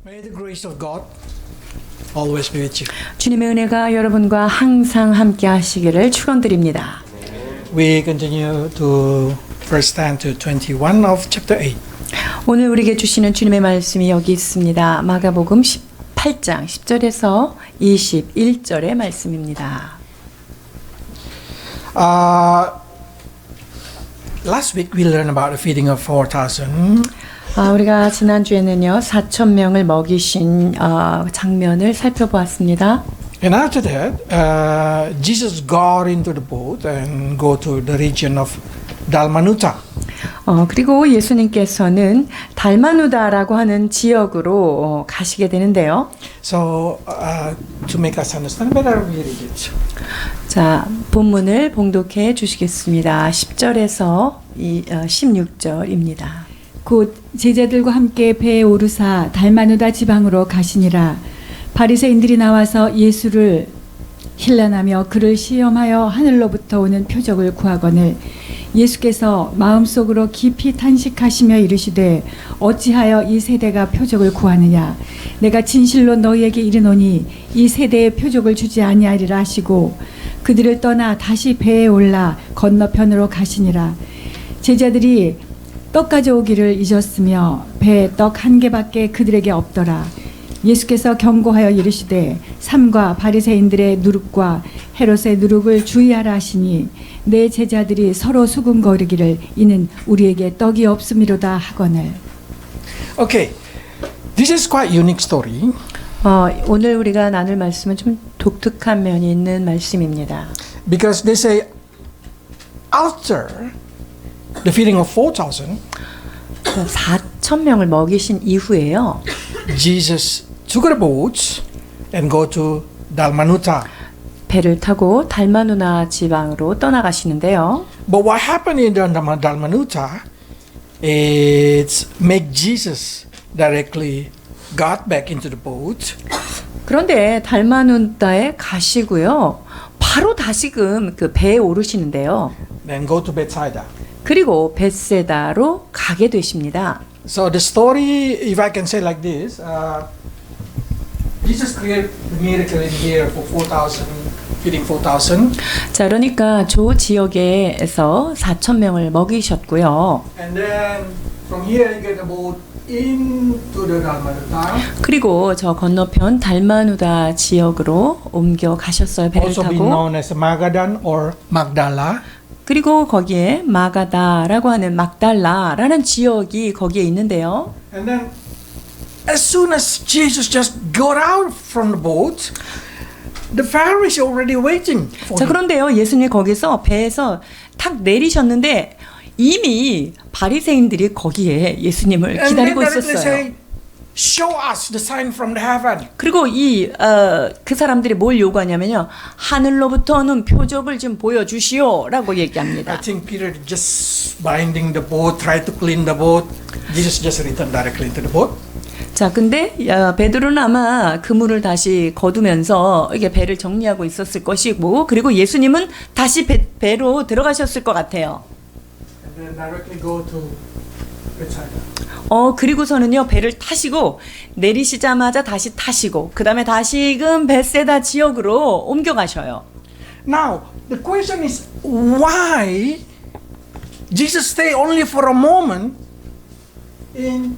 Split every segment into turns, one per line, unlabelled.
May the grace of God always be with you.
주님의 은혜가 여러분과 항상 함께 하시기를 축원드립니다.
We continue to verse 10 to 21 of chapter 8.
오늘 우리에게 주시는 주님의 말씀이 여기 있습니다. 마가복음 18장 10절에서 21절의 말씀입니다.
Last week we learned about the feeding of 4,000.
우리가 지난주에는요 4,000명을 먹이신 장면을 살펴보았습니다.
And after that, Jesus got into the boat and go to the region of Dalmanuta.
그리고 예수님께서는 달마누다라고 하는 지역으로 가시게 되는데요.
So to make us understand better, we read it.
자, 본문을 봉독해 주시겠습니다. 10절에서 16절입니다.
곧 제자들과 함께 배에 오르사 달마누다 지방으로 가시니라. 바리새인들이 나와서 예수를 힐난하며 그를 시험하여 하늘로부터 오는 표적을 구하거늘 예수께서 마음속으로 깊이 탄식하시며 이르시되 어찌하여 이 세대가 표적을 구하느냐. 내가 진실로 너희에게 이르노니 이 세대에 표적을 주지 아니하리라 하시고 그들을 떠나 다시 배에 올라 건너편으로 가시니라. 제자들이 떡 가져오기를 잊었으며 배에 떡 한 개밖에 그들에게 없더라. 예수께서 경고하여 이르시되 삼가 바리새인들의 누룩과 헤롯의 누룩을 주의하라 하시니 내 제자들이 서로 수군거리기를 이는 우리에게 떡이 없음이로다 하거늘.
Okay, this is quite unique story.
오늘 우리가 나눌 말씀은 좀 독특한 면이 있는 말씀입니다.
Because they say after the feeding of 4,000,
4,000명을 먹이신 이후에요.
Jesus took a boat and go to Dalmanuta.
배를 타고 달마누나 지방으로 떠나가시는데요.
But what happened in Dalmanuta is make Jesus directly got back into the boat.
그런데 달마누다에 가시고요. 바로 다시금 그 배에 오르시는데요.
Then go to Bethsaida.
그리고 벳세다로 가게 되십니다.
So the story, if I can say like this, Jesus created the miracle in here for 4,000, feeding 4,000.
자, 그러니까 저 지역에서 4,000명을 먹이셨고요.
And then from here you get a boat into the Dalmanuta.
그리고 저 건너편 달마누다 지역으로 옮겨 가셨어요. 배를
Also been
타고.
known as Magadan or Magdala.
그리고 거기에 마가다라고 하는 막달라라는 지역이 거기에 있는데요.
And then as soon as Jesus just got out from the boat, the Pharisees already waiting for
자,
him.
그런데요. 예수님 거기서 배에서 탁 내리셨는데 이미 바리새인들이 거기에 예수님을
And
기다리고
they directly
있었어요.
say, show us the sign from the heaven.
그리고 그 사람들이 뭘 요구하냐면요. 하늘로부터 오는 표적을 좀 보여주시오라고
I
얘기합니다.
think Peter just binding the boat, try to clean the boat. Jesus just returned directly into the boat.
자, 근데 베드로는 아마 그물을 다시 거두면서 이게 배를 정리하고 있었을 것이고, 그리고 예수님은 다시 배로 들어가셨을 것 같아요.
And then directly go to Bethsaida.
그리고서는요 배를 타시고 내리시자마자 다시 타시고 그 다음에 다시금 벳세다 지역으로 옮겨가셔요.
Now, the question is why Jesus stay only for a moment in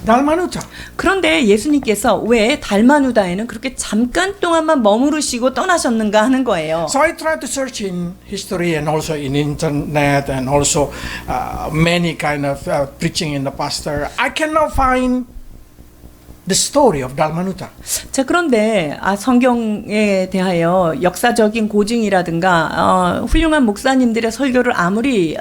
Dalmanuta?
그런데 예수님께서 왜 달마누다에는 그렇게 잠깐 동안만 머무르시고 떠나셨는가 하는 거예요.
So I tried to search in history and also in internet and also many kind of preaching in the pastor. I cannot find the story of Dalmanuta.
자, 그런데 성경에 대하여 역사적인 고증이라든가 훌륭한 목사님들의 설교를 아무리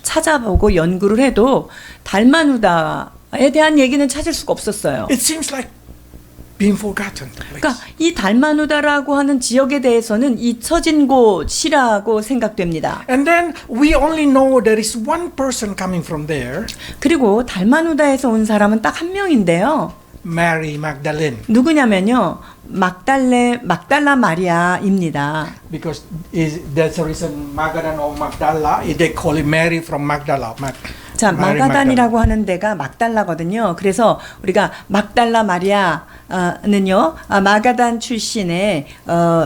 찾아보고 연구를 해도 달마누다에 대한 얘기는 찾을 수가 없었어요.
It seems like being forgotten.
그러니까 이 달마누다라고 하는 지역에 대해서는 잊혀진 곳이라고 생각됩니다.
And then we only know there is one person coming from there,
그리고 달마누다에서 온 사람은 딱 한 명인데요.
Mary Magdalene,
누구냐면요. 막달라 마리아입니다.
because that's the reason Magadan or Magdala, they call it Mary from Magdala.
자,
Mary
마가단이라고 하는 데가 막달라거든요. 그래서 우리가 막달라 마리아는요, 마가단 출신의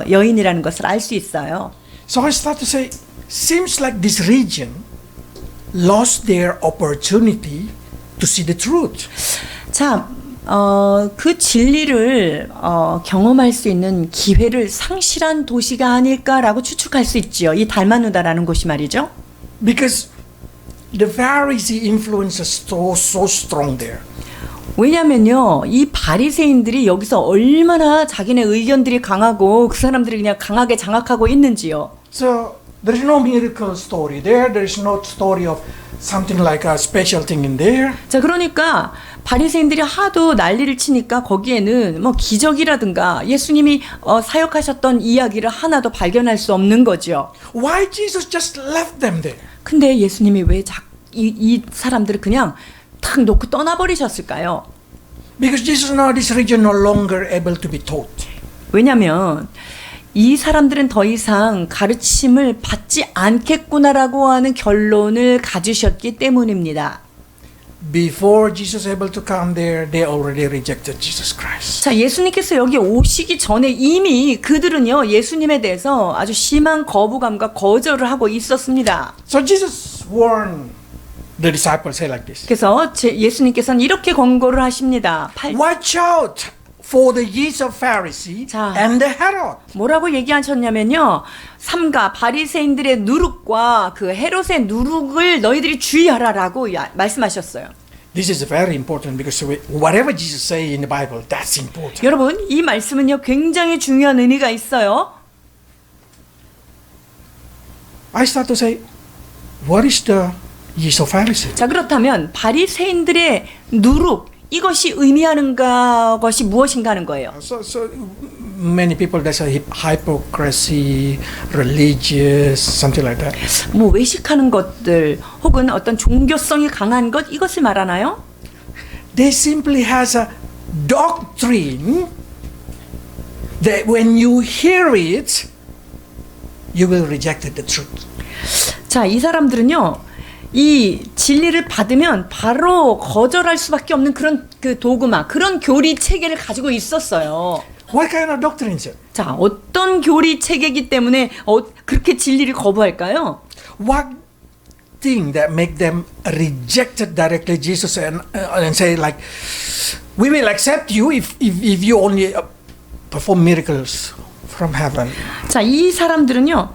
여인이라는 것을 알 수 있어요.
So I start to say, seems like this region lost their opportunity to see the truth.
자, 그 진리를 경험할 수 있는 기회를 상실한 도시가 아닐까라고 추측할 수 있지요. 이 달마누다라는 곳이 말이죠.
Because the Pharisee influence is so strong there.
왜냐면요, 이 바리새인들이 여기서 얼마나 자기네 의견들이 강하고 그 사람들이 그냥 강하게 장악하고 있는지요.
So there is no miracle story there. There is no story of something like a special thing in there.
자, 그러니까 바리새인들이 하도 난리를 치니까 거기에는 뭐 기적이라든가 예수님이 사역하셨던 이야기를 하나도 발견할 수 없는 거죠.
Why Jesus just left them there?
근데 예수님이 왜 이 사람들을 그냥 탁 놓고 떠나버리셨을까요?
Because Jesus know this region no longer able to be taught.
왜냐면 이 사람들은 더 이상 가르침을 받지 않겠구나라고 하는 결론을 가지셨기 때문입니다.
Before Jesus able to come there, they already rejected Jesus Christ.
자, 예수님께서 여기 오시기 전에 이미 그들은요, 예수님에 대해서 아주 심한 거부감과 거절을 하고 있었습니다.
So Jesus warned the disciples say like this.
그래서 예수님께서는 이렇게 권고를 하십니다.
Watch out for the yeast of Pharisee
자.
and the Herod.
뭐라고 얘기하셨냐면요, 삼가 바리새인들의 누룩과 그 헤롯의 누룩을 너희들이 주의하라라고 말씀하셨어요.
This is very important because whatever Jesus say in the Bible, that's important.
여러분, 이 말씀은요 굉장히 중요한 의미가 있어요.
I start to say, what is the yeast of Pharisee?
자, 그렇다면 바리새인들의 누룩, 이것이 의미하는 것이 무엇인가 하는 거예요.
So many people that say hypocrisy, religious, something like that.
뭐 외식하는 것들 혹은 어떤 종교성이 강한 것, 이것을 말하나요?
They simply has a doctrine that when you hear it, you will reject the truth.
자, 이 사람들은요, 이 진리를 받으면 바로 거절할 수밖에 없는 그런 그 도구마, 그런 교리 체계를 가지고 있었어요.
What kind of doctrine is it?
자, 어떤 교리 체계이기 때문에 그렇게 진리를 거부할까요?
What thing that make them reject directly Jesus and say like, we will accept you if you only perform miracles from heaven.
자, 이 사람들은요,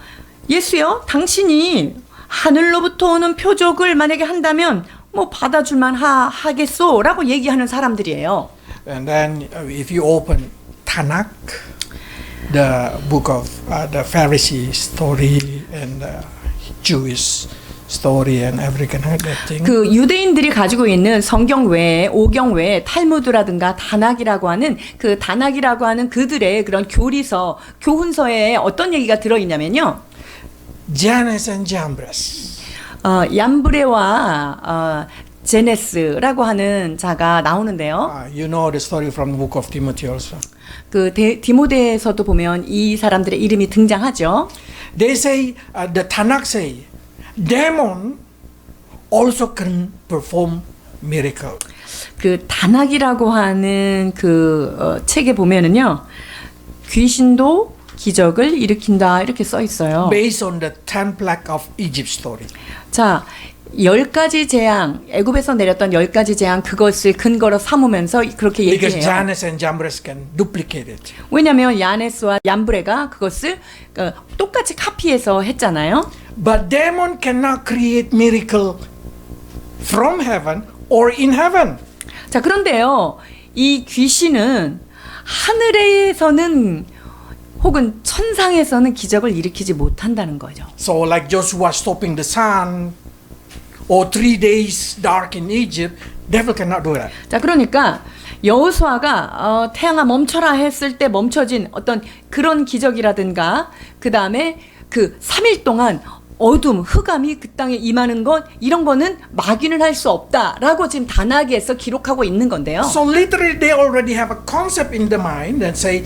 예수요, 당신이 하늘로부터 오는 표적을 만약에 한다면 뭐 받아줄만 하겠소라고 얘기하는 사람들이에요.
And then if you open Tanakh, the book of the Pharisee story and the Jewish story and every kind of that thing.
그 유대인들이 가지고 있는 성경 외에 오경 외에 탈무드라든가 다낙이라고 하는 그 다낙이라고 하는 그들의 그런 교리서, 교훈서에 어떤 얘기가 들어 있냐면요.
Jannes and Jambres.
얀브레와 제네스라고 하는 자가 나오는데요.
You know the story from the book of Timothy also.
그 디모데에서도 보면 이 사람들의 이름이 등장하죠.
They say, the Tanakh say, demon also can perform miracle.
그 다낙이라고 하는 그 책에 보면은요, 귀신도 기적을 일으킨다 이렇게 써 있어요.
Based on the 10 plague of Egypt story.
자, 10가지 재앙, 애굽에서 내렸던 10가지 재앙, 그것을 근거로 삼으면서 그렇게
Because
얘기해요.
Jannes and Jambres can duplicate it.
왜냐하면 야네스와 얀브레가 그것을 똑같이 카피해서 했잖아요.
But demon cannot create miracle from heaven or in heaven.
자, 그런데요, 이 귀신은 하늘에서는 혹은 천상에서는 기적을 일으키지 못한다는 거죠.
So like Joshua stopping the sun or 3 days dark in Egypt, devil cannot do that.
자, 그러니까 여호수아가 태양아 멈춰라 했을 때 멈춰진 어떤 그런 기적이라든가 그 다음에 그 3일 동안 어둠, 흑암이 그 땅에 임하는 것, 이런 거는 마귀는 할 수 없다라고 지금 다나기에서 기록하고 있는 건데요.
So literally they already have a concept in the mind and say,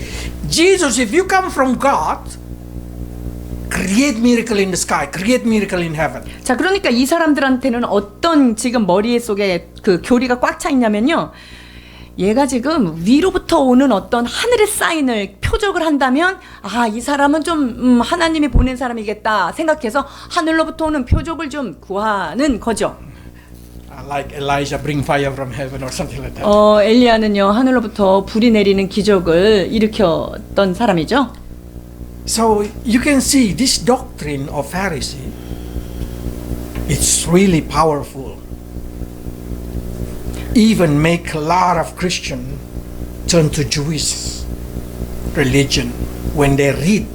Jesus, if you come from God, create miracle in the sky, create miracle in heaven.
자, 그러니까 이 사람들한테는 어떤 지금 머리 속에 그 교리가 꽉 차 있냐면요. 얘가 지금 위로부터 오는 어떤 하늘의 사인을 표적을 한다면 아, 이 사람은 좀 하나님이 보낸 사람이겠다 생각해서 하늘로부터 오는 표적을 좀 구하는 거죠.
Like Elijah bring fire from heaven or something like that.
엘리야는요, 하늘로부터 불이 내리는 기적을 일으켰던 사람이죠.
So you can see this doctrine of Pharisee, it's really powerful. Even make a lot of Christians turn to Jewish religion when they read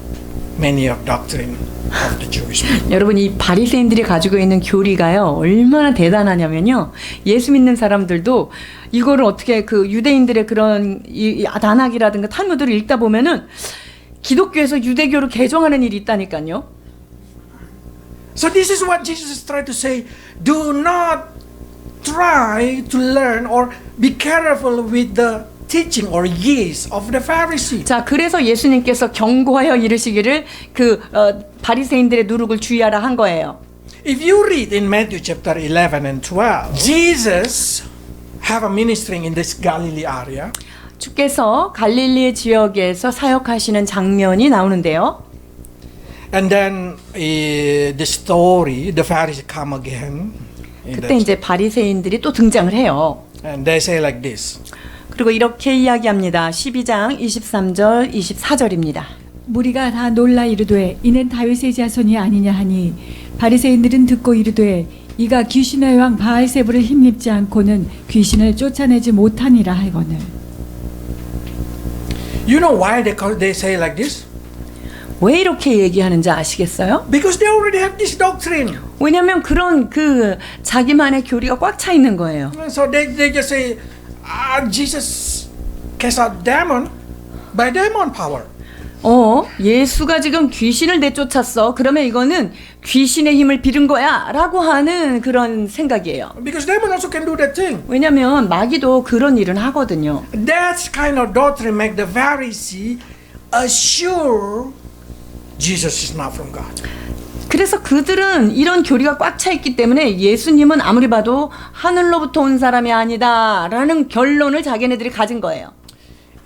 many of doctrine of the Jewish people.
여러분, 이 바리새인들이 가지고 있는 교리가요, 얼마나 대단하냐면요. 예수 믿는 사람들도 이거를 어떻게 그 유대인들의 그런 이 단학이라든가 탈무드를 읽다 보면은 기독교에서 유대교로 개종하는 일이 있다니까요.
So this is what Jesus is trying to say. Do not try to learn or be careful with the teaching or yeast of the Pharisee.
자, 그래서 예수님께서 경고하여 이르시기를 바리새인들의 누룩을 주의하라 한 거예요.
If you read in Matthew chapter 11 and 12, Jesus have a ministering in this Galilee area.
주께서 갈릴리 지역에서 사역하시는 장면이 나오는데요.
And then the story, the Pharisee come again.
그때 이제 바리새인들이 또 등장을 해요.
And they say like this.
그리고 이렇게 이야기합니다. 12장 23절 24절입니다.
무리가 다 놀라 이르되 이는 다윗의 자손이 아니냐 하니 바리새인들은 듣고 이르되 이가 귀신의 왕 바알세불을 힘입지 않고는 귀신을 쫓아내지 못하니라 하거늘.
You know why they say like this?
왜 이렇게 얘기하는지 아시겠어요?
Because they already have this doctrine.
왜냐하면 그런 그 자기만의 교리가 꽉 차 있는 거예요.
So they just say, Jesus cast out demon by demon power.
예수가 지금 귀신을 내쫓았어. 그러면 이거는 귀신의 힘을 빌은 거야 라고 하는 그런 생각이에요.
Because demon also can do that thing.
왜냐하면 마귀도 그런 일은 하거든요.
That kind of doctrine make the Pharisee assure Jesus is not from God.
그래서 그들은 이런 교리가 꽉 차 있기 때문에 예수님은 아무리 봐도 하늘로부터 온 사람이 아니다라는 결론을 자기네들이 가진 거예요.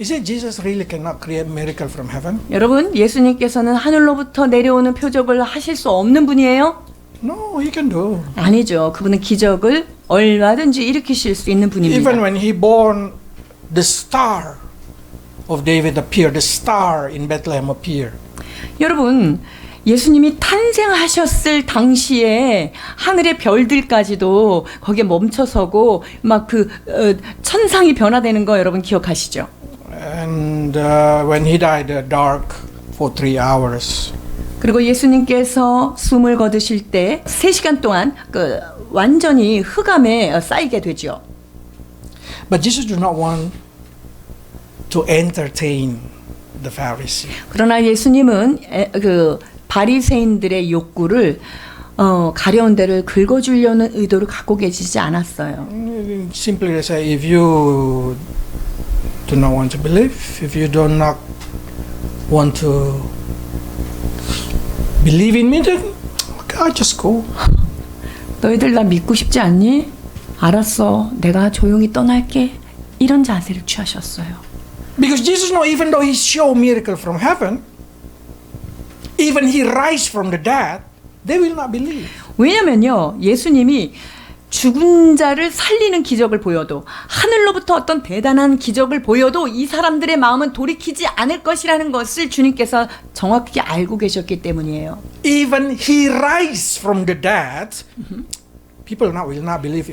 Is it Jesus really cannot create miracle from heaven?
여러분, 예수님께서는 하늘로부터 내려오는 표적을 하실 수 없는 분이에요?
No, he can do.
아니죠. 그분은 기적을 얼마든지 일으키실 수 있는 분입니다.
Even when he born, the star of David appeared. The star in Bethlehem appeared.
여러분, 예수님이 탄생하셨을 당시에 하늘의 별들까지도 거기에 멈춰서고 막 천상이 변화되는 거 여러분 기억하시죠?
And when he died, dark for 3 hours.
그리고 예수님께서 숨을 거두실 때 3시간 동안 완전히 흑암에 쌓이게 되죠.
But Jesus do not want to entertain the Pharisee.
그러나 예수님은 바리새인들의 욕구를 가려운 데를 긁어주려는 의도를 갖고 계시지 않았어요.
Simply they say, if you do not want to believe, if you do not want to believe in me, then okay, just go.
너희들 나 믿고 싶지 않니? 알았어, 내가 조용히 떠날게. 이런 자세를 취하셨어요.
Because Jesus know, even though he show miracle from heaven, even he rise from the dead, they will not believe.
왜냐면요, 예수님이 죽은 자를 살리는 기적을 보여도 하늘로부터 어떤 대단한 기적을 보여도 이 사람들의 마음은 돌이키지 않을 것이라는 것을 주님께서 정확히 알고 계셨기 때문이에요.
Even he rise from the dead, people will not believe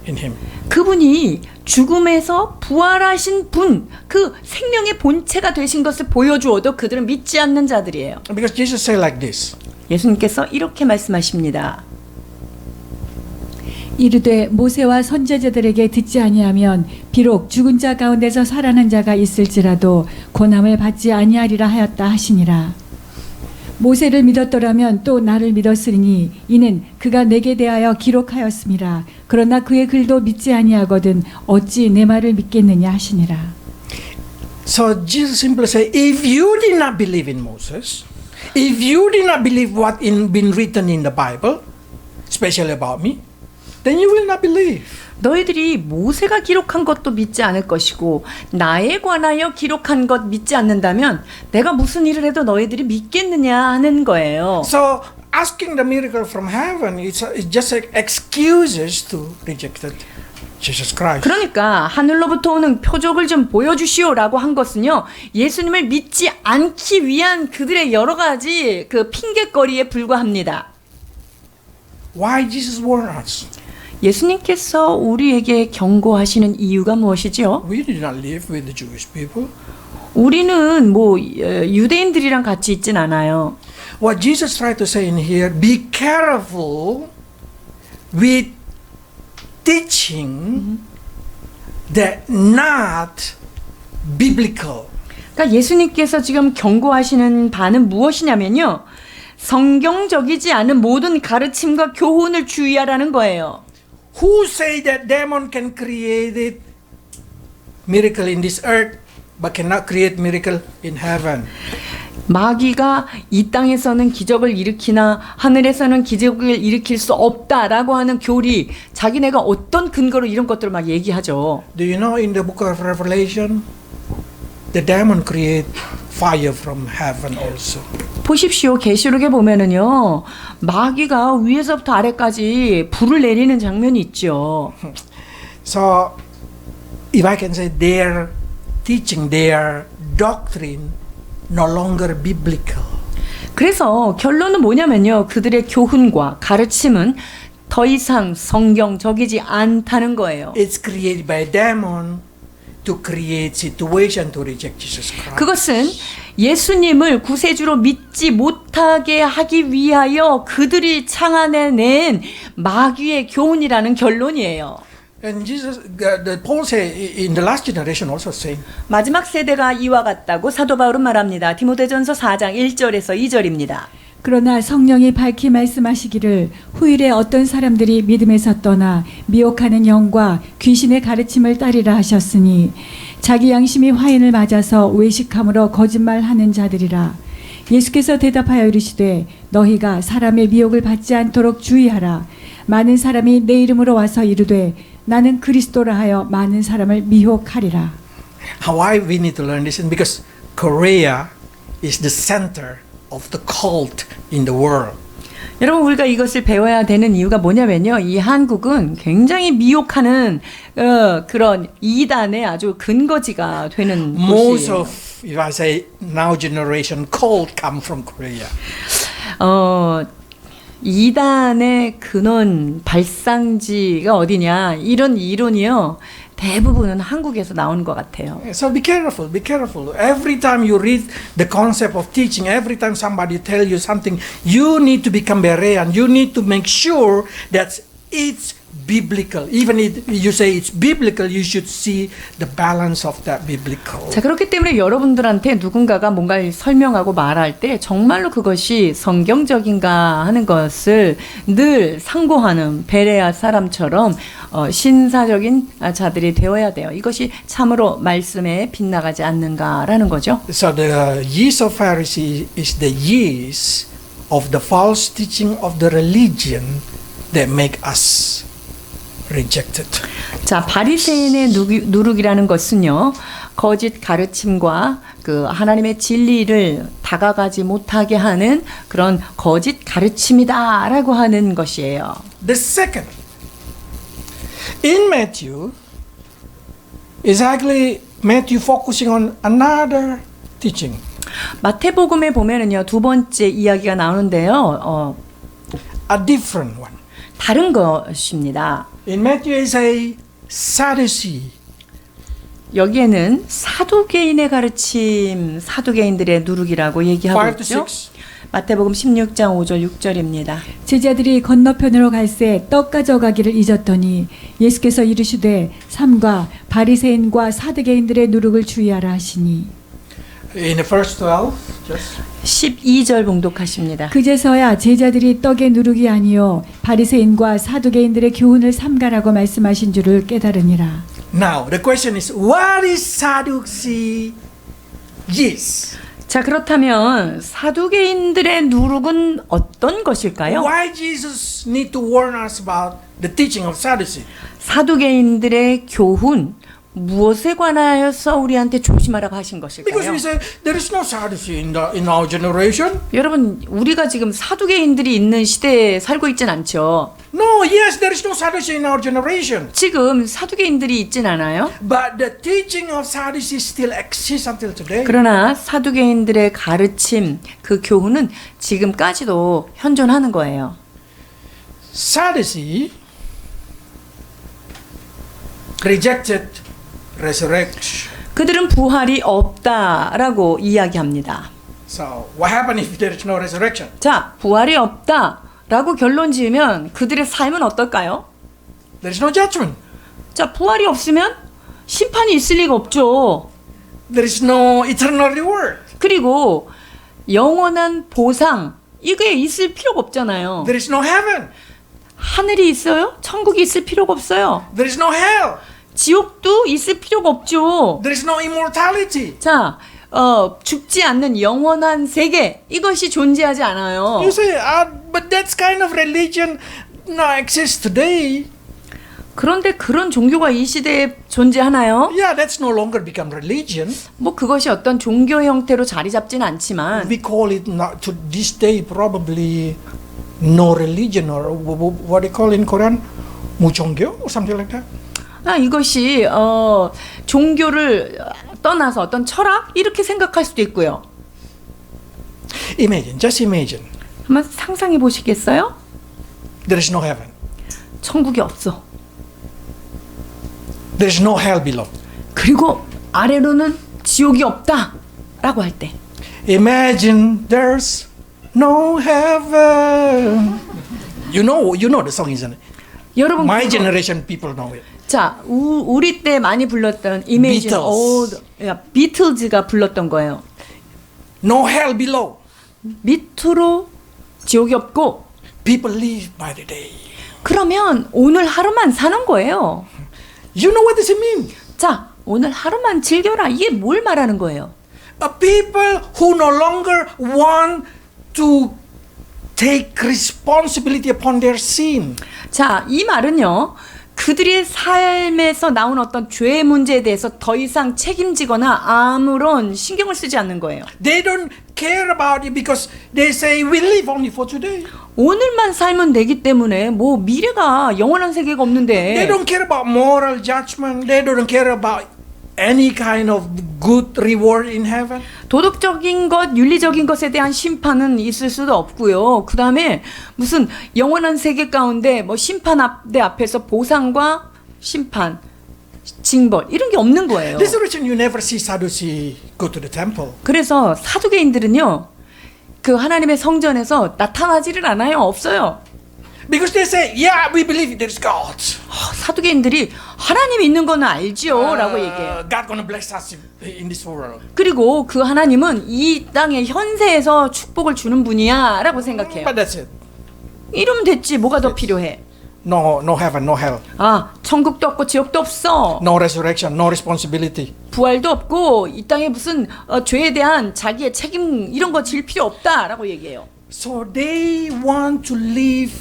in him.
그분이 죽음에서 부활하신 분, 그 생명의 본체가 되신 것을 보여주어도 그들은 믿지 않는 자들이에요.
Because Jesus say like this.
예수님께서 이렇게 말씀하십니다.
이르되 모세와 선지자들에게 듣지 아니하면 비록 죽은 자 가운데서 살아난 자가 있을지라도 고난을 받지 아니하리라 하였다 하시니라. 모세를 믿었더라면 또 나를 믿었으니 이는 그가 내게 대하여 기록하였음이라. 그러나 그의 글도 믿지 아니하거든 어찌 내 말을 믿겠느냐 하시니라.
So Jesus simply say, if you did not believe in Moses, If you did not believe what been written in the Bible, especially about me, then you will not believe.
너희들이 모세가 기록한 것도 믿지 않을 것이고 나에 관하여 기록한 것 믿지 않는다면 내가 무슨 일을 해도 너희들이 믿겠느냐 하는 거예요.
So asking the miracle from heaven is just like excuses to reject Jesus Christ.
그러니까 하늘로부터 오는 표적을 좀 보여주시오라고 한 것은요, 예수님을 믿지 않기 위한 그들의 여러 가지 그 핑계거리에 불과합니다.
Why Jesus warned us?
예수님께서 우리에게 경고하시는 이유가 무엇이죠?
We did not live with the Jewish people.
우리는 뭐 유대인들이랑 같이 있진 않아요.
What Jesus tried to say in here, be careful with teaching that not biblical.
그러니까 예수님께서 지금 경고하시는 바는 무엇이냐면요, 성경적이지 않은 모든 가르침과 교훈을 주의하라는 거예요.
Who say that demon can create miracle in this earth but cannot create miracle in heaven?
마귀가 이 땅에서는 기적을 일으키나 하늘에서는 기적을 일으킬 수 없다라고 하는 교리, 자기네가 어떤 근거로 이런 것들을 막 얘기하죠.
Do you know in the book of Revelation, the demon create fire from heaven also.
보십시오. 계시록에 보면은요, 마귀가 위에서부터 아래까지 불을 내리는 장면이 있죠.
So, if I can say, their teaching, their doctrine, no longer biblical.
그래서 결론은 뭐냐면요, 그들의 교훈과 가르침은 더 이상 성경적이지 않다는 거예요.
It's created by demon to create situation to reject Jesus Christ.
그것은 예수님을 구세주로 믿지 못하게 하기 위하여 그들이 창안해낸 마귀의 교훈이라는 결론이에요.
And Jesus, Paul say in the last generation also saying,
마지막 세대가 이와 같다고 사도 바울은 말합니다. 디모데전서 4장 1절에서 2절입니다.
그러나 성령이 밝히 말씀하시기를 후일에 어떤 사람들이 믿음에서 떠나 미혹하는 영과 귀신의 가르침을 따르라 하셨으니 자기 양심이 화인을 맞아서 외식함으로 거짓말하는 자들이라. 예수께서 대답하여 이르시되 너희가 사람의 미혹을 받지 않도록 주의하라. 많은 사람이 내 이름으로 와서 이르되 나는 그리스도라 하여 많은 사람을 미혹하리라.
why we need to learn this? Because Korea is the center of the cult in the world.
여러분, 우리가 이것을 배워야 되는 이유가 뭐냐면요, 이 한국은 굉장히 미혹하는 그런 이단의 아주 근거지가 되는
Most
곳이에요.
of, if I say now generation, cult come from Korea.
이단의 근원 발상지가 어디냐, 이런 이론이요, 대부분은 한국에서 나오는 것 같아요.
So be careful, be careful. Every time you read the concept of teaching, every time somebody tell you something, you need to become berean. You need to make sure that it's biblical. Even if you say it's biblical, you should see the balance of that biblical.
자, 그렇기 때문에 여러분들한테 누군가가 뭔가를 설명하고 말할 때 정말로 그것이 성경적인가 하는 것을 늘 상고하는 베레아 사람처럼 신사적인 자들이 되어야 돼요. 이것이 참으로 말씀에 빗나가지 않는가라는 거죠.
So the yeast of Pharisee is the yeast of the false teaching of the religion that make us rejected.
자, 바리새인의 누룩이라는 것은요, 거짓 가르침과 그 하나님의 진리를 다가가지 못하게 하는 그런 거짓 가르침이다라고 하는 것이에요.
The second, in Matthew, is actually Matthew focusing on another teaching.
마태복음에 보면은요, 두 번째 이야기가 나오는데요,
A different one.
다른 것입니다.
In Matthew is a Sadducee.
여기에는 사두개인의 가르침, 사두개인들의 누룩이라고 얘기하고
5 to
있죠.
6.
마태복음 16장 5절 6절입니다.
제자들이 건너편으로 갈새 떡 가져가기를 잊었더니 예수께서 이르시되 삼가 바리새인과 사두개인들의 누룩을 주의하라 하시니
In the first 12, just
12절 봉독하십니다.
그제서야 제자들이 떡의 누룩이 아니요 바리새인과 사두개인들의 교훈을 삼가라고 말씀하신 줄을 깨달으니라.
now the question is, what is Sadducee yeast?
자, 그렇다면 사두개인들의 누룩은 어떤 것일까요?
Why Jesus need to warn us about the teaching of Sadducee?
사두개인들의 교훈 무엇에 관하여서 우리한테 조심하라고 하신
Because
것일까요?
we say there is no Sadducee in our generation.
여러분, 우리가 지금 사두개인들이 있는 시대에 살고 있진 않죠.
No, yes, there is no Sadducee in our generation.
지금 사두개인들이 있진 않아요.
But the teaching of Sadducee still exists until today.
그러나 사두개인들의 가르침, 그 교훈은 지금까지도 현존하는 거예요.
Sadducee rejected resurrection.
그들은 부활이 없다라고 이야기합니다.
So what happened if there is no resurrection?
자, 부활이 없다라고 결론 지으면 그들의 삶은 어떨까요?
There is no judgment.
자, 부활이 없으면 심판이 있을 리가 없죠.
There is no eternal reward.
그리고 영원한 보상, 이게 있을 필요가 없잖아요.
There is no heaven.
하늘이 있어요? 천국이 있을 필요가 없어요.
There is no hell.
지옥도 있을 필요가 없죠.
There is no immortality.
자, 죽지 않는 영원한 세계, 이것이 존재하지 않아요.
You say, but that kind of religion now exists today.
그런데 그런 종교가 이 시대에 존재하나요?
Yeah, that's no longer become religion.
뭐 그것이 어떤 종교 형태로 자리 잡지는 않지만
We call it not to this day probably no religion or what they call in Korean 무종교 or something like that.
이것이 종교를 떠나서 어떤 철학 이렇게 생각할 수도 있고요.
Imagine, just imagine.
한번 상상해 보시겠어요?
There is no heaven.
천국이 없어.
There is no hell below.
그리고 아래로는 지옥이 없다라고 할 때.
Imagine there's no heaven. You know the song, isn't it?
여러분,
My
그거-
generation people know it.
자, 우리 때 많이 불렀던 Imagine
Beatles.
비틀즈가 불렀던 거예요.
No hell below.
밑으로 지옥이 없고,
People live by the day.
그러면 오늘 하루만 사는 거예요.
You know what does it mean?
자, 오늘 하루만 즐겨라. 이게 뭘 말하는 거예요?
A people who no longer want to take responsibility upon their sin.
자, 이 말은요. 그들의 삶에서 나온 어떤 죄의 문제에 대해서 더 이상 책임지거나 아무런 신경을 쓰지 않는 거예요.
They don't care about it because they say we live only for today.
오늘만 살면 되기 때문에 뭐 미래가 영원한 세계가
They
없는데
don't care about moral judgment. They don't care about any kind of good reward in heaven.
도덕적인 것, 윤리적인 것에 대한 심판은 있을 수도 없고요. 그 다음에 무슨 영원한 세계 가운데 뭐 심판대 앞에서 보상과 심판, 징벌 이런 게 없는 거예요.
This is the reason you never see Sadducee go to the temple.
그래서 사두개인들은요, 그 하나님의 성전에서 나타나지를 않아요. 없어요.
Because they say, yeah, we believe there is God.
사두개인들이 하나님이 있는 거는 알지요 라고 얘기해요.
God gonna bless us in this world.
그리고 그 하나님은 이 땅의 현세에서 축복을 주는 분이야 라고 생각해요.
But that's it.
이러면 됐지. 뭐가 더 필요해?
No heaven, no hell.
천국도 없고 지옥도 없어.
No resurrection, no responsibility.
부활도 없고 이 땅에 무슨 죄에 대한 자기의 책임 이런 거 질 필요 없다라고 얘기해요.
So they want to live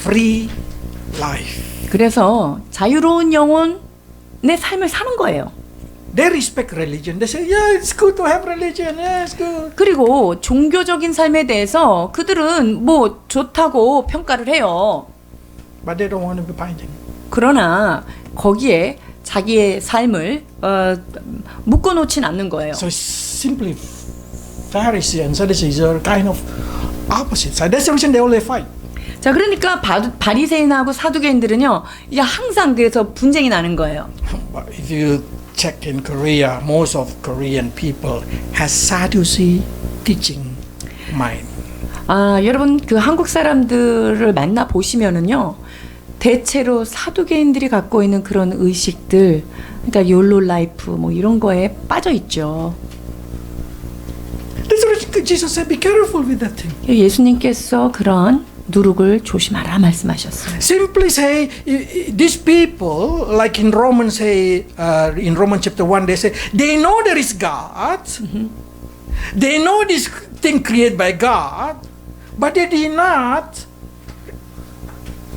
free life.
그래서 자유로운 영혼의 삶을 사는 거예요.
They respect religion. They say, yeah, it's good to have religion. Yeah, it's good.
그리고 종교적인 삶에 대해서 그들은 뭐 좋다고 평가를 해요.
But they don't want to be binding.
그러나 거기에 자기의 삶을 묶어놓진 않는 거예요.
So simply, Pharisees and Sadducees are kind of opposite side. That's the reason they always fight.
자, 그러니까 바리새인하고 사두개인들은요, 이게 항상 그래서 분쟁이 나는 거예요.
But if you check in Korea, most of Korean people has Sadducee teaching mind.
여러분 그 한국 사람들을 만나 보시면은요, 대체로 사두개인들이 갖고 있는 그런 의식들, 그러니까 욜로 라이프 뭐 이런 거에 빠져 있죠.
That's the reason Jesus said, "Be careful with that thing."
예수님께서 그런 누룩을 조심하라 말씀하셨어요.
Simply say, these people, like in Romans, say in Romans chapter 1, they say they know there is God, They know this thing created by God, but they did not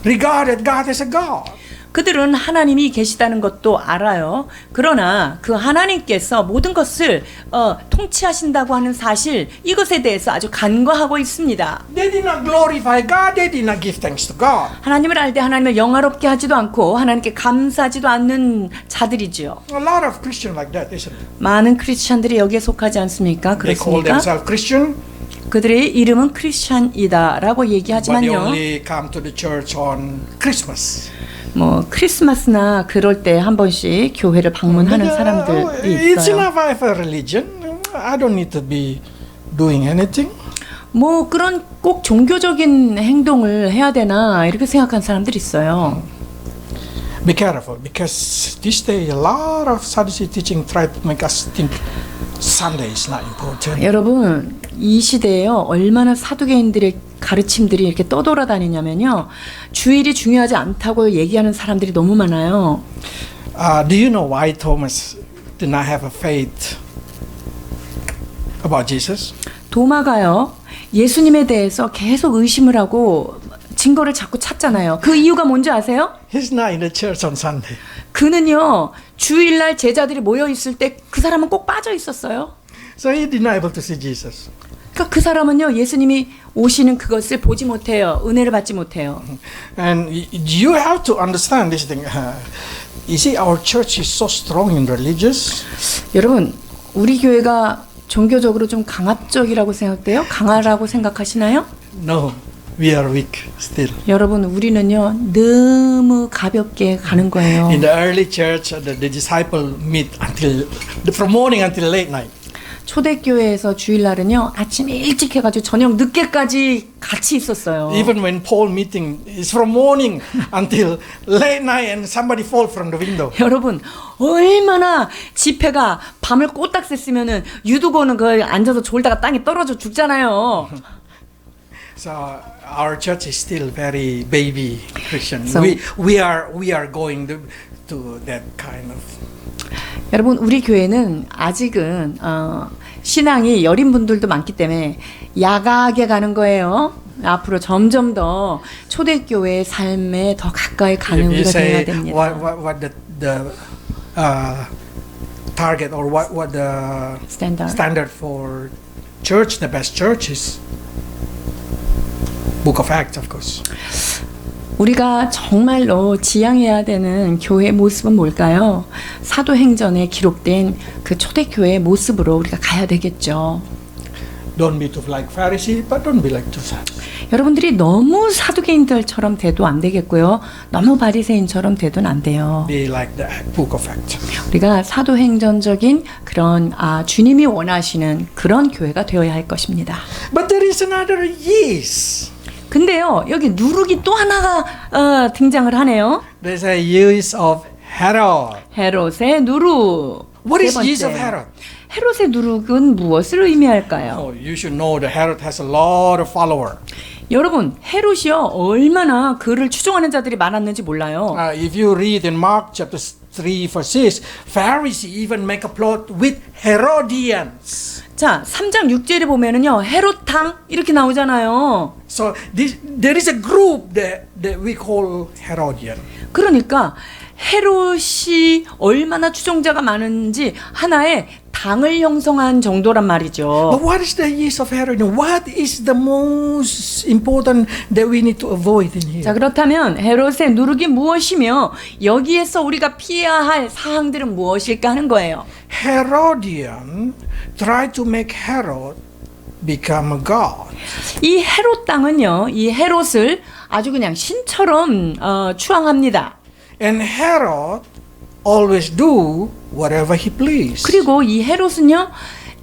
regard God as a God.
그들은 하나님이 계시다는 것도 알아요. 그러나 그 하나님께서 모든 것을 통치하신다고 하는 사실, 이것에 대해서 아주 간과하고 있습니다.
They did not glorify God. They did not give thanks to God.
하나님을 알 때 하나님을 영화롭게 하지도 않고 하나님께 감사하지도 않는 자들이지요.
A lot of Christians like that, isn't it?
많은 크리스찬들이 여기에 속하지 않습니까?
They call
그렇습니까?
themselves Christian,
그들의 이름은 크리스찬이다라고
but they
얘기하지만요.
only come to the church on Christmas.
뭐 크리스마스나 그럴 때 한 번씩 교회를 방문하는 사람들이
It's
있어요.
enough I have a religion. I don't need to be doing anything.
뭐 그런 꼭 종교적인 행동을 해야 되나 이렇게 생각하는 사람들이 있어요.
Be careful, because this day a lot of Sadducee teaching try to make us think Sunday is not important.
여러분 이 시대에요 얼마나 사두개인들의 가르침들이 이렇게 떠돌아다니냐면요 주일이 중요하지 않다고 얘기하는 사람들이 너무 많아요.
Do you know why Thomas did not have a faith about Jesus?
도마가요 예수님에 대해서 계속 의심을 하고 증거를 자꾸 찾잖아요. 그 이유가 뭔지 아세요?
He's not in the church on Sunday.
그는요 주일날 제자들이 모여 있을 때 그 사람은 꼭 빠져 있었어요.
So he did not able to see Jesus.
그러니까 그 사람은요 예수님이 오시는 그것을 보지 못해요. 은혜를 받지 못해요.
And you have to understand this thing. You see, our church is so strong in religious.
여러분 우리 교회가 종교적으로 좀 강압적이라고 생각돼요? 강하라고 생각하시나요?
No, we are weak still.
여러분 우리는요 너무 가볍게 가는 거예요.
In the early church, the disciple meet until from morning until late night.
초대교회에서 주일날은요 아침 일찍 해가지고 저녁 늦게까지 같이 있었어요.
Even when Paul meeting is from morning until late night, and somebody fall from the window.
여러분 얼마나 집회가 밤을 꼬딱 샜으면은 유두고는 그 앉아서 졸다가 땅에 떨어져 죽잖아요.
So our church is still very baby Christian.
So-
we are going to that kind of.
여러분 우리 교회는 아직은 신앙이 여린 분들도 많기 때문에 야가게 가는 거예요. 앞으로 점점 더 초대교회의 삶에 더 가까이 가는
If you
우리가 되어야
say
됩니다.
what the target or what the
스탠다드.
standard for church, the best church is Book of Acts, of course.
우리가 정말로 지향해야 되는 교회의 모습은 뭘까요? 사도행전에 기록된 그 초대교회의 모습으로 우리가 가야 되겠죠.
Don't be too like Pharisee, but don't be like too Sadducee.
여러분들이 너무 사두개인들처럼 돼도 안 되겠고요. 너무 바리새인처럼 돼도는 안 돼요.
Be like the Book of Acts.
우리가 사도행전적인 그런 주님이 원하시는 그런 교회가 되어야 할 것입니다.
But there is another yeast.
근데요 여기 누룩이 또 하나가 등장을 하네요.
There's a yeast of Herod.
헤롯의 누룩.
What is
세
yeast of
번째.
Herod?
헤롯의 누룩은 무엇을 의미할까요?
Oh, you should know that Herod has a lot of followers.
여러분 헤롯이요 얼마나 그를 추종하는 자들이 많았는지 몰라요.
If you read in Mark chapter 3 verse 6, Pharisees even make a plot with Herodians.
자 3장 6절에 보면은요 헤롯당 이렇게 나오잖아요.
So there is a group that we call Herodian.
그러니까 헤롯이 얼마나 추종자가 많은지 하나의 당을 형성한 정도란 말이죠.
But what is the yeast of Herodian? What is the most important that we need to avoid in here?
자 그렇다면 헤롯의 누룩이 무엇이며 여기에서 우리가 피해야 할 사항들은 무엇일까 하는 거예요.
Herodian tried to make Herod become a god.
이 헤롯 당은요 이 헤롯을 아주 그냥 신처럼 추앙합니다.
And Herod always do whatever he please.
그리고 이 헤롯은요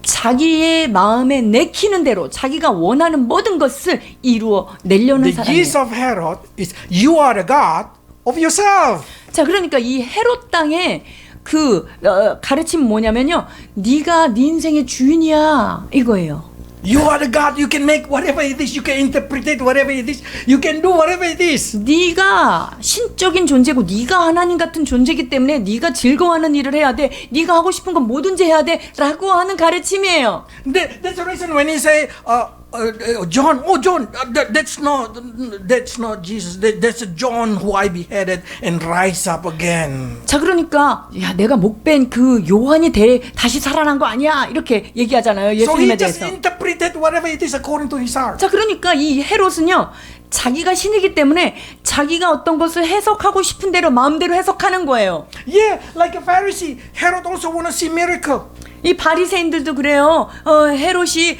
자기의 마음에 내키는 대로 자기가 원하는 모든 것을 이루어 내려는
The
사람이에요.
yeast of Herod is you are the god of yourself.
자 그러니까 이 헤롯 당의 그 가르침은 뭐냐면요 네가 네 인생의 주인이야 이거예요.
You are the God. You can make whatever it is. You can interpret it whatever it is. You can do whatever it is.
네가 신적인 존재고 네가 하나님 같은 존재이기 때문에 네가 즐거워하는 일을 해야 돼. 네가 하고 싶은 건 뭐든지 해야 돼라고 하는 가르침이에요.
That's the reason when he say, John, that's not Jesus. That's John who I beheaded and rise up again.
자, 그러니까 야, 내가 목벤 그 요한이 다시 살아난 거 아니야 이렇게 얘기하잖아요.
So he
예수님에
just
대해서.
interpreted whatever it is according to his heart.
자, 그러니까 이 헤롯은요, 자기가 신이기 때문에 자기가 어떤 것을 해석하고 싶은 대로 마음대로 해석하는 거예요.
Yeah, like a Pharisee, Herod also want to see miracle.
이 바리새인들도 그래요. 헤롯이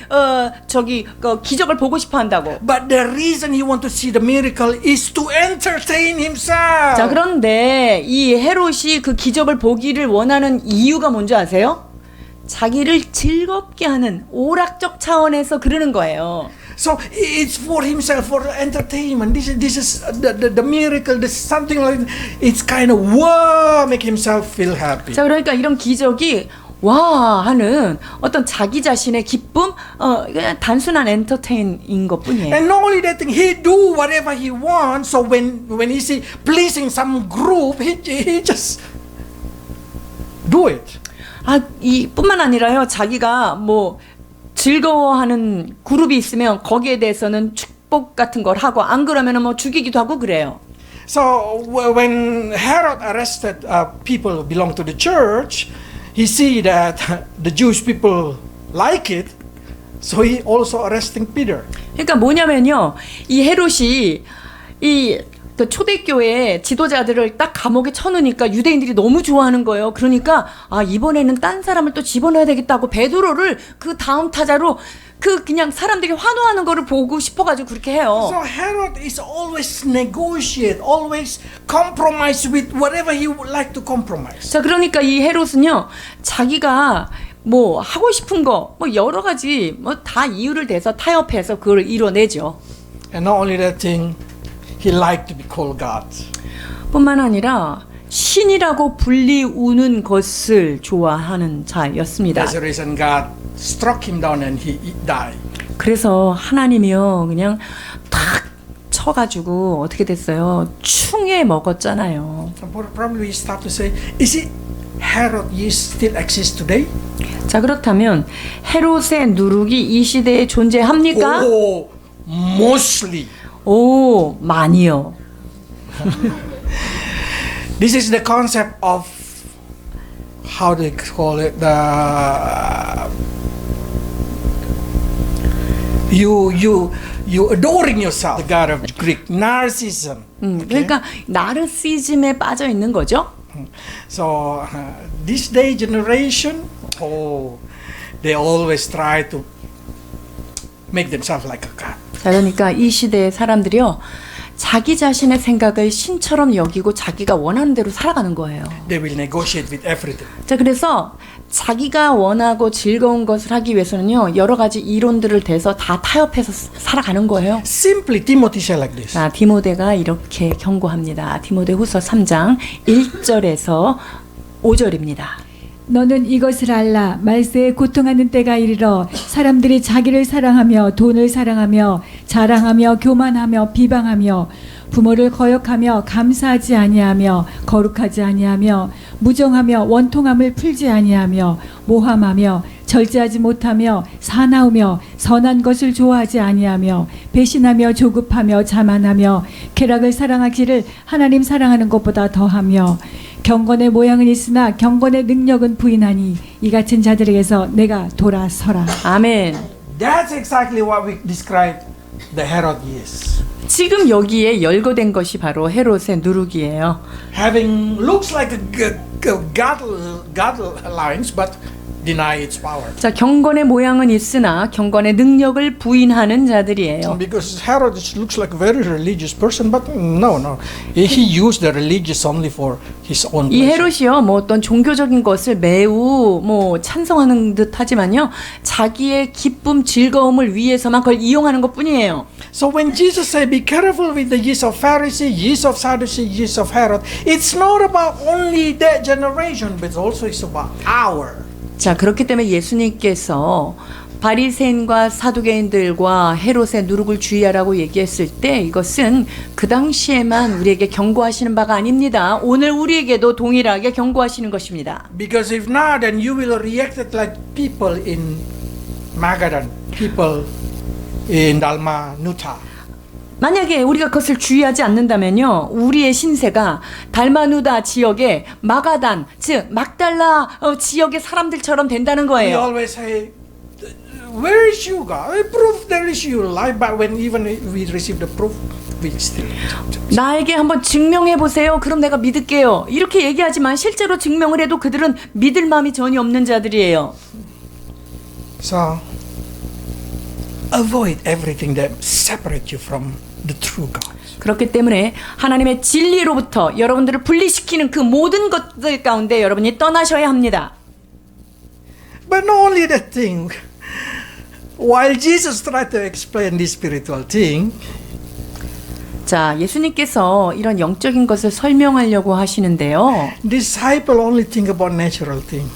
기적을 보고 싶어 한다고.
But the reason he want to see the miracle is to entertain himself.
자, 그런데 이 헤롯이 그 기적을 보기를 원하는 이유가 뭔지 아세요? 자기를 즐겁게 하는 오락적 차원에서 그러는 거예요.
So it's for himself, for entertainment. This is the miracle. This is something like it's kind of wow, make himself feel happy.
자, 그러니까 이런 기적이 와 하는 어떤 자기 자신의 기쁨, 그냥 단순한 엔터테인인 것뿐이에요.
And not only that thing, he do whatever he wants. So when he see pleasing some group, he just do it.
뿐만 아니라요, 자기가 뭐 즐거워하는 그룹이 있으면 거기에 대해서는 축복 같은 걸 하고 안 그러면은 뭐 죽이기도 하고 그래요.
So when Herod arrested people who belong to the church, he see that the Jewish people like it, so he also arresting Peter.
그러니까 뭐냐면요, 이 헤롯이 그 초대교회 지도자들을 딱 감옥에 쳐놓으니까 유대인들이 너무 좋아하는 거예요. 그러니까 이번에는 딴 사람을 또 집어넣어야 되겠다고 베드로를 그 다음 타자로 그냥 사람들이 환호하는 거를 보고 싶어가지고 그렇게 해요.
So Herod is always negotiate, always compromise with whatever he would like to compromise.
자, 그러니까 이 헤롯은요, 자기가 뭐 하고 싶은 거, 뭐 여러 가지 뭐 다 이유를 대서 타협해서 그걸 이뤄내죠.
And not only that thing, he liked to be called God.
뿐만 아니라 신이라고 불리우는 것을 좋아하는 자였습니다.
That's the reason God struck him down and he died.
그래서 하나님이요, 그냥 탁 쳐가지고 어떻게 됐어요? 충에 먹었잖아요.
Probably we start to say, is it Herod still exists today?
자, 그렇다면 헤롯의 누룩이 이 시대에 존재합니까?
Oh, mostly.
오, 많이요.
This is the concept of how they call it, you adoring yourself, the God of Greek narcissism.
그러니까 나르시즘에 빠져 있는 거죠.
So this day generation, they always try to make themselves like a God.
자, 그러니까 이 시대의 사람들이요, 자기 자신의 생각을 신처럼 여기고 자기가 원하는 대로 살아가는 거예요.
They will negotiate with everything.
자, 그래서 자기가 원하고 즐거운 것을 하기 위해서는요, 여러 가지 이론들을 대서 다 타협해서 살아가는 거예요.
Simply, Timothy said like this.
자, 디모데가 이렇게 경고합니다. 디모데후서 3장 1절에서 5절입니다.
너는 이것을 알라. 말세에 고통하는 때가 이르러 사람들이 자기를 사랑하며 돈을 사랑하며 자랑하며 교만하며 비방하며 부모를 거역하며 감사하지 아니하며 거룩하지 아니하며 무정하며 원통함을 풀지 아니하며 모함하며 절제하지 못하며 사나우며 선한 것을 좋아하지 아니하며 배신하며 조급하며 자만하며 쾌락을 사랑하기를 하나님 사랑하는 것보다 더하며 경건의 모양은 있으나 경건의 능력은 부인하니 이 같은 자들에게서 내가 돌아서라.
아멘.
That's exactly what we describe the Herod is.
지금 여기에 열거된 것이 바로 헤롯의 누룩이에요.
Having looks like a God alliance, but deny its power.
자, 경건의 모양은 있으나 경건의 능력을 부인하는 자들이에요.
Because Herod looks like a very religious person, but no. He used the religious only for his own
이
pleasure.
헤롯이요, 뭐 어떤 종교적인 것을 매우 뭐 찬성하는 듯하지만요, 자기의 기쁨, 즐거움을 위해서만 그걸 이용하는 것뿐이에요.
So when Jesus said, "Be careful with the yeast of Pharisee, yeast of Sadducee, yeast of Herod," it's not about only that generation, but also it's about our.
자, 그렇기 때문에 예수님께서 바리새인과 사두개인들과 헤롯의 누룩을 주의하라고 얘기했을 때 이것은 그 당시에만 우리에게 경고하시는 바가 아닙니다. 오늘 우리에게도 동일하게 경고하시는 것입니다.
Because if not, then you will react like people in Magadan, people in Dalmanuta.
만약에 우리가 그것을 주의하지 않는다면요, 우리의 신세가 달마누다 지역의 마가단, 즉 막달라 지역의 사람들처럼 된다는
We
거예요.
always say, where is you, God? Proof there is you life, but when even we receive the proof, we still reject it.
나에게 한번 증명해 보세요. 그럼 내가 믿을게요. 이렇게 얘기하지만 실제로 증명을 해도 그들은 믿을 마음이 전혀 없는 자들이에요.
So, avoid everything that separate you from the true God.
그렇기 때문에 하나님의 진리로부터 여러분들을 분리시키는 그 모든 것들 가운데 여러분이 떠나셔야 합니다.
But not only that thing, while Jesus tried to explain this spiritual thing,
자, 예수님께서 이런 영적인 것을 설명하려고 하시는데요.
disciple only think about natural thing.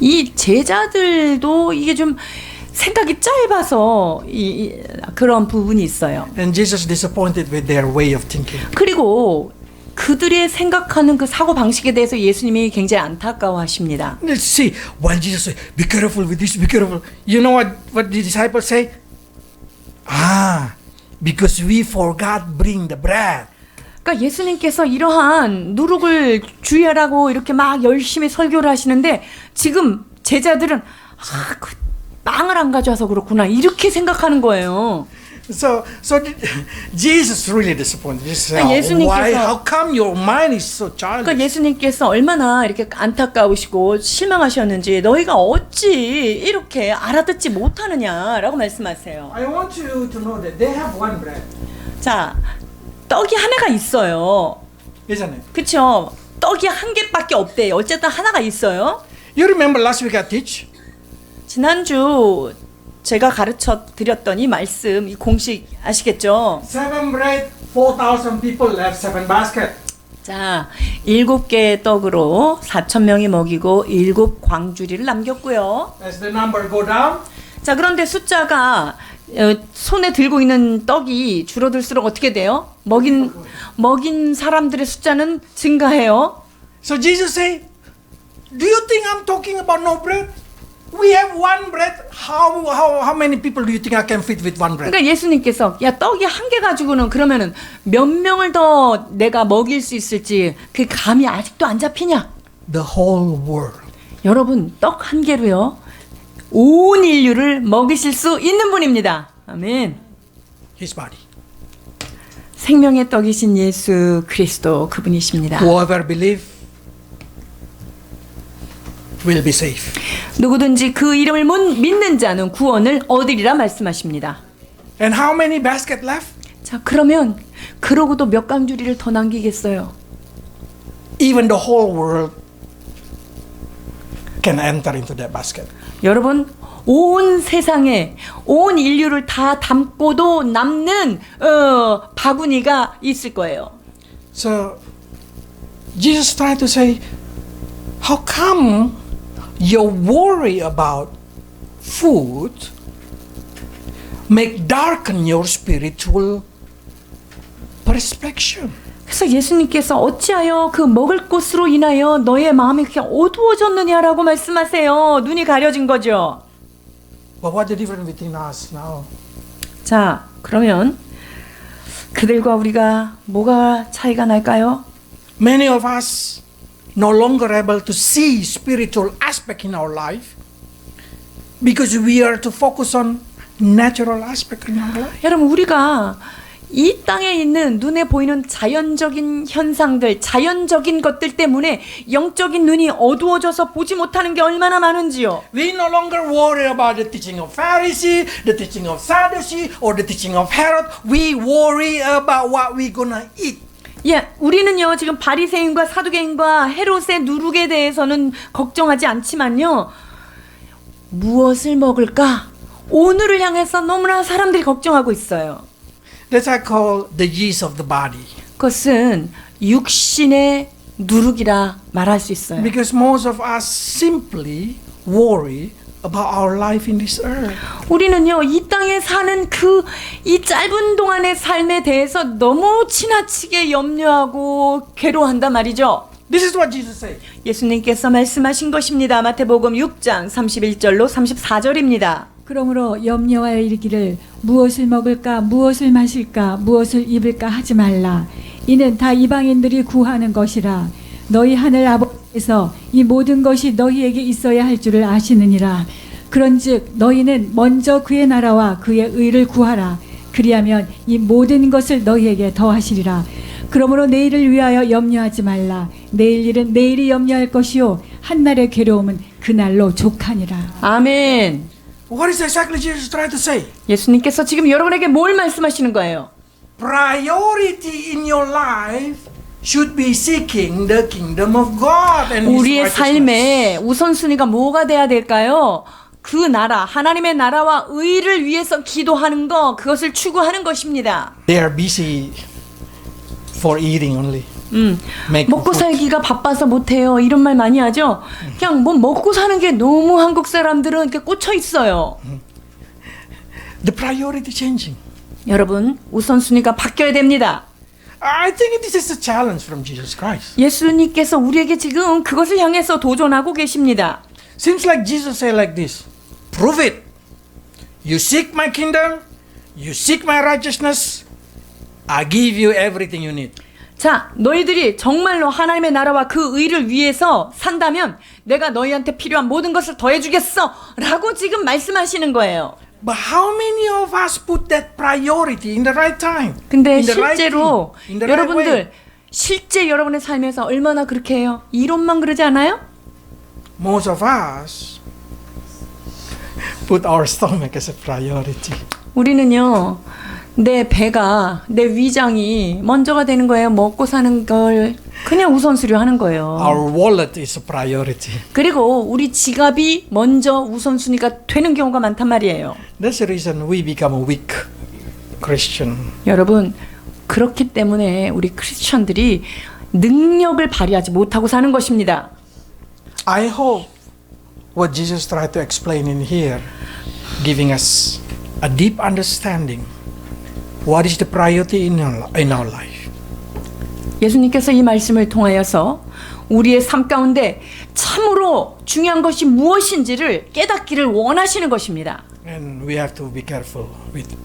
이 제자들도 이게 좀 생각이 짧아서 그런 부분이 있어요.
And Jesus disappointed with their way of thinking.
그리고 그들의 생각하는 그 사고 방식에 대해서 예수님이 굉장히 안타까워하십니다.
Let's see, while Jesus said, be careful with this, be careful. You know what the disciples say? Because we forgot bring the bread.
그러니까 예수님께서 이러한 누룩을 주의하라고 이렇게 막 열심히 설교를 하시는데 지금 제자들은 그 빵을 안 가져와서 그렇구나 이렇게 생각하는 거예요.
So Jesus really disappointed. Jesus said,
예수님께서-
why? How come your mind is so childish?
그러니까 예수님께서 얼마나 이렇게 안타까우시고 실망하셨는지 너희가 어찌 이렇게 알아듣지 못하느냐라고 말씀하세요.
I want you to know that they have one bread,
자, 떡이 하나가 있어요.
isn't it?
그렇죠? 떡이 한 개밖에 없대요. 어쨌든 하나가 있어요.
You remember last week I teach?
지난주 제가 가르쳐 드렸던 이 말씀, 이 공식 아시겠죠?
7 bread, 4,000 people left 7 basket.
자, 7개의 떡으로 4,000명이 먹이고 7 광주리를 남겼고요.
As the number go down,
자, 그런데 숫자가 손에 들고 있는 떡이 줄어들수록 어떻게 돼요? 먹인 사람들의 숫자는 증가해요.
so Jesus say, do you think I'm talking about no bread? We have one bread. How many people do you think I can feed with one bread?
그러니까 예수님께서 야 떡이 한 개 가지고는 그러면은 몇 명을 더 내가 먹일 수 있을지 그 감이 아직도 안 잡히냐?
The whole world.
여러분 떡 한 개로요 온 인류를 먹이실 수 있는 분입니다. 아멘.
His body.
생명의 떡이신 예수 그리스도 그분이십니다.
Whoever believe will be safe.
누구든지 그 이름을 믿는 자는 구원을 얻으리라 말씀하십니다.
And how many basket left?
자, 그러면 그러고도 몇 강주리를 더 남기겠어요?
Even the whole world can enter into that basket.
여러분, 온 세상에 온 인류를 다 담고도 남는 바구니가 있을 거예요.
So Jesus tried to say, how come you worry about food make darken your spiritual perception?
그래서 예수님께서 어찌하여 그 먹을 것으로 인하여 너의 마음이 그냥 어두워졌느냐라고 말씀하세요. 눈이 가려진 거죠.
But what the difference between us now?
자, 그러면 그들과 우리가 뭐가 차이가 날까요?
Many of us no longer able to see spiritual aspect in our life because we are to focus on natural aspect in our life.
여러분, 우리가 이 땅에 있는 눈에 보이는 자연적인 현상들, 자연적인 것들 때문에 영적인 눈이 어두워져서 보지 못하는 게 얼마나 많은지요.
We no longer worry about the teaching of Pharisee, the teaching of Sadducee, or the teaching of Herod. We worry about what we're gonna eat.
예, 우리는요 지금 바리새인과 사두개인과 헤롯의 누룩에 대해서는 걱정하지 않지만요, 무엇을 먹을까? 오늘을 향해서 너무나 사람들이 걱정하고 있어요.
That's I call the yeast of the body.
그것은 육신의 누룩이라 말할 수 있어요.
Because most of us simply worry about our life in this earth.
우리는요, 이 땅에 사는 이 짧은 동안의 삶에 대해서 너무 지나치게 염려하고 괴로워한단 말이죠.
This is what Jesus said.
예수님께서 말씀하신 것입니다. 마태복음 6장 31절로 34절입니다.
그러므로 염려하여 이르기를 무엇을 먹을까 무엇을 마실까 무엇을 입을까 하지 말라. 이는 다 이방인들이 구하는 것이라. 너희 하늘 아버지께서 이 모든 것이 너희에게 있어야 할 줄을 아시느니라. 그런즉 너희는 먼저 그의 나라와 그의 의를 구하라. 그리하면 이 모든 것을 너희에게 더하시리라. 그러므로 내일을 위하여 염려하지 말라. 내일 일은 내일이 염려할 것이요 한날의 괴로움은 그날로 족하니라.
아멘.
What is exactly Jesus trying to say?
예수님께서 지금 여러분에게 뭘 말씀하시는 거예요?
Priority in your life should be seeking the kingdom of God and His
우리의
righteousness.
삶의 우선순위가 뭐가 돼야 될까요? 그 나라, 하나님의 나라와 의를 위해서 기도하는 거, 그것을 추구하는 것입니다.
They are busy for eating only. Make
먹고
food.
살기가 바빠서 못해요. 이런 말 많이 하죠. 그냥 뭐 먹고 사는 게 너무 한국 사람들은 이렇게 꽂혀 있어요.
The priority changing.
여러분, 우선순위가 바뀌어야 됩니다.
I think this is a challenge from Jesus Christ.
예수님께서 우리에게 지금 그것을 향해서 도전하고 계십니다.
Seems like Jesus said like this. Prove it. You seek my kingdom. You seek my righteousness. I give you everything you need.
자, 너희들이 정말로 하나님의 나라와 그 의를 위해서 산다면 내가 너희한테 필요한 모든 것을 더해주겠어 라고 지금 말씀하시는 거예요.
But how many of us put that priority in the right time?
근데
In the right
실제로
thing, in the right way?
여러분들 실제 여러분의 삶에서 얼마나 그렇게 해요? 이론만 그러지 않아요?
Most of us put our stomach as a priority.
우리는요, 내 배가, 내 위장이 먼저가 되는 거예요. 먹고 사는 걸 그냥 우선순위로 하는 거예요.
Our wallet is a priority.
그리고 우리 지갑이 먼저 우선순위가 되는 경우가 많단 말이에요.
That's the reason we become a weak Christian.
여러분, 그렇기 때문에 우리 크리스천들이 능력을 발휘하지 못하고 사는 것입니다.
I hope what Jesus tried to explain in here, giving us a deep understanding. What is the priority in our life?
예수님께서 이 말씀을 통하여서 우리의 삶 가운데 참으로 중요한 것이 무엇인지를 깨닫기를 원하시는 것입니다.
And we have to be careful with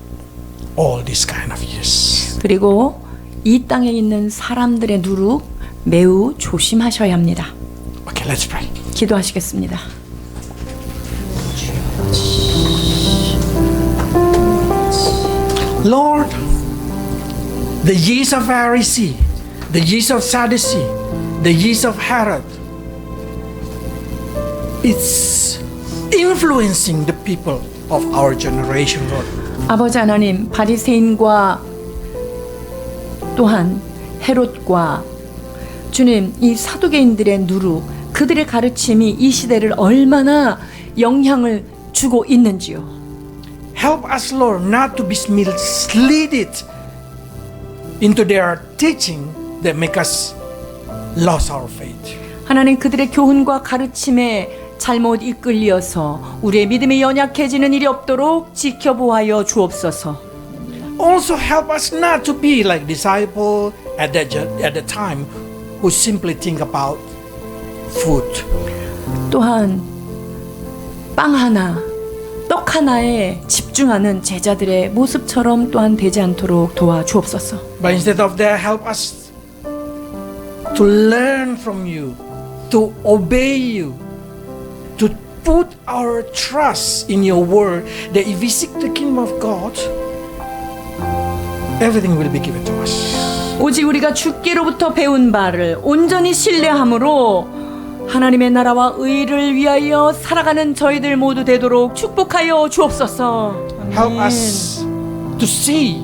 all this kind of use.
그리고 이 땅에 있는 사람들의 누룩 매우 조심하셔야 합니다.
Okay, let's pray.
기도하시겠습니다.
Lord, the yeast of Pharisee, the yeast of Sadducee, the yeast of Herod, it's influencing the people of our generation, Lord.
아버지 하나님, 바리새인과 또한 헤롯과 주님, 이 사두개인들의 누룩, 그들의 가르침이 이 시대를 얼마나 영향을 주고 있는지요.
Help us, Lord, not to be misled into their teaching that make us lose our faith.
하나님, 그들의 교훈과 가르침에 잘못 이끌려서 우리의 믿음이 연약해지는 일이 없도록 지켜보아여 주옵소서.
Also help us not to be like disciples at the time who simply think about food.
또한 빵 하나, 떡 하나에 집중하는 제자들의 모습처럼 또한 되지 않도록 도와주옵소서.
But instead of that, help us to learn from you, to obey you, to put our trust in your word, that if we seek the kingdom of God, everything will be given to us.
오직 우리가 주께로부터 배운 바를 온전히 신뢰함으로 하나님의 나라와 의를 위하여 살아가는 저희들 모두 되도록 축복하여 주옵소서.
Help us to see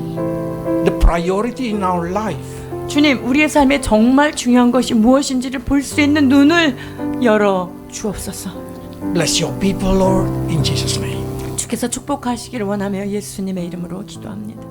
the priority in our life.
주님, 우리의 삶에 정말 중요한 것이 무엇인지를 볼 수 있는 눈을 열어 주옵소서.
Bless your people, Lord, in Jesus' name.
주께서 축복하시기를 원하며 예수님의 이름으로 기도합니다.